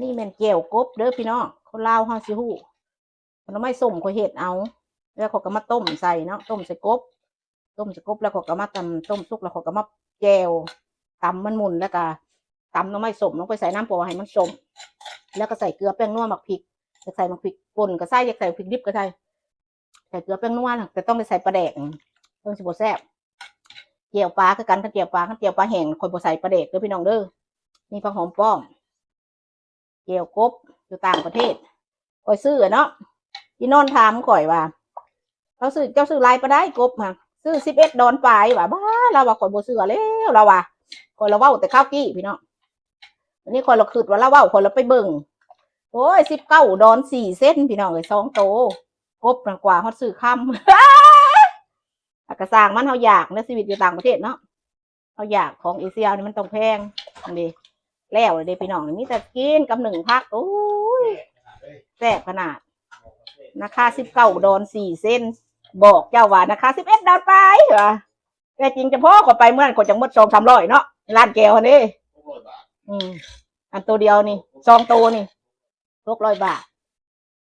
นี่แม่นแก้วกบเด้อพี่น้องคนลาวเฮาสิฮู้ผลไม้ส้มข่อยเฮ็ดเอาแล้วเขาก็มาต้มใส่เนาะต้มใส่กบต้มใส่กบแล้วเขาก็มาตำต้มสุกแล้วเขาก็มาแจ่วตำมันหมุนแล้วก็ตำหน่อไม้ส้มลงไปใส่น้ำปลาให้มันส้มแล้วก็ใส่เกลือแป้งนัวหมักพริกอยากใส่หมักพริกป่นก็ใส่อยากใส่พริกดิบก็ใส่ใส่เกลือแป้งนัวแต่ต้องได้ใส่ปลาแดกเพิ่นสิบ่แซ่บเจียวปลาคือกันถ้าเจียวปลาถ้าเจียวปลาแห้งข่อยบ่ใส่ปลาแดกเด้อพี่น้องเด้อมีผักหอมป้อมเจียวกบอยู่ต่างประเทศข่อยซื้อเนาะพี่นนท์ถามข่อยว่าเขาซื้อเจ้าซื้อลายปลาได้กบมาซื้อ11 ดอนปลายว่าบ้าเราว่าข่อยบ่ซื้อแล้วเราว่าข่อยเราเว้าแต่ข้าวกี้พี่น้องวันนี้ข่อยเราคิดว่าเราเว้าข่อยเราไปเบิ่งโอ้ย19 ดอน4 เซนพี่น้องเอ้ย2 โตกบกว่าฮอดซื้อค่ำกระสร้างมันเฮาอยากในชีวิตอยู่ต่างประเทศเนาะเฮาอยากของเอเชียนี่มันต้องแพงนี่แล้วเลยเด้พี่น้องมีแต่กินกับ1 พักโอ้ยแซ่บขนาดราคา19 ดอน4 เซนบอกเจ้าว่าราคา11 ดอนไปเหรอแต่จริงจะพ่อก็ไปเมื่อนั้นก็จะหมด200-300เนาะร้านแก้วนี่อันตัวเดียวนี่2 ตัวนี่600 บาท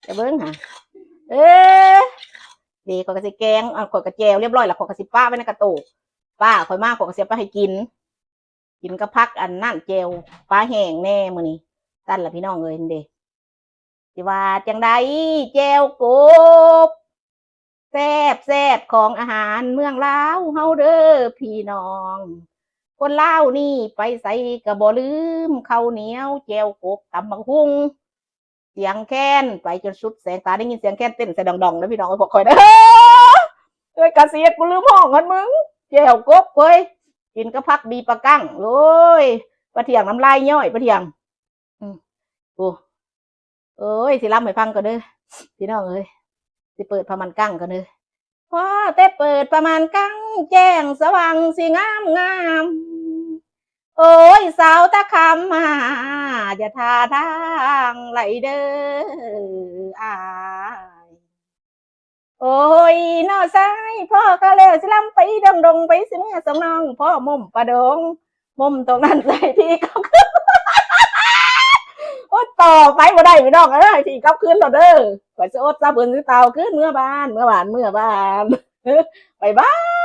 จะเบิ้งหะดีข่อยก็สิแกงข่อยก็แจวเรียบร้อยแล้วข่อยก็สิป้าไว้ในกระโตกป้าข่อยมากข่อยก็สิไปให้กินกับพักอันนั่นแจวปลาแห้งแน่มื้อนี้ตั้นล่ะพี่น้องเอ้ยเด้สิว่าจังไดแจวกบแซ่บของอาหารเมืองลาวเฮาเด้อพี่น้องคนลาวนี่ไปใส่ก็บ่ลืมข้าวเหนียวแจวกบตำบักหุ่งเสียงแค้นไปจนสุดแสงตาได้ยินเสียงแค้นเต้นใส่ดองๆนะพี่น้องบอกคอยเด้อเอ้ยกะเสียกูลืมห้องกันมึงแจวกบเว้ยกินก็พักบีปลากั้งโอ้ยปลาเถียงน้ำลายย่อยปลาเถียงโอ้เอ้ยสิรับให้ฟังก็เด้อพี่น้องเอ้ยสิเปิดพมันกั้งกันเด้อพอแต่เปิดประมาณกั้งแจ้งสว่างสิงามโอ้ยสาวตะคำมาอย่าทาทางไหลเด้อโอ้ยนอซ้ายพ่อก็แล้วสิลำไปดงไปสิเมื่อสองน้องพ่อมุมประดงมุมตรงนั้นใส่พี่ก็ขึ้นโอ้ต่อไปบ่ได้พี่น้องพี่ก็ขึ้นแล้วเด้อก่อนจะอดซาเบิ่นสิเตาขึ้นเมื่อบ้านไปบ้าน